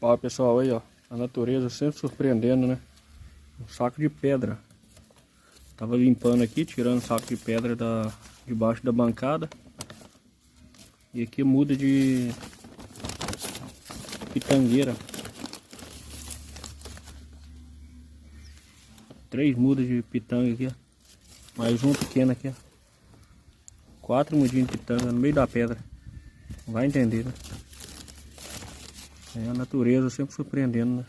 Ó, pessoal, aí ó, a natureza sempre surpreendendo, né? Um saco de pedra. Tava limpando aqui, tirando o saco de pedra debaixo da bancada. E aqui muda de pitangueira. 3 mudas de pitanga aqui, ó. Mais um pequeno aqui, ó. 4 mudinhos de pitanga no meio da pedra. Não vai entender, né? É a natureza sempre surpreendendo, né?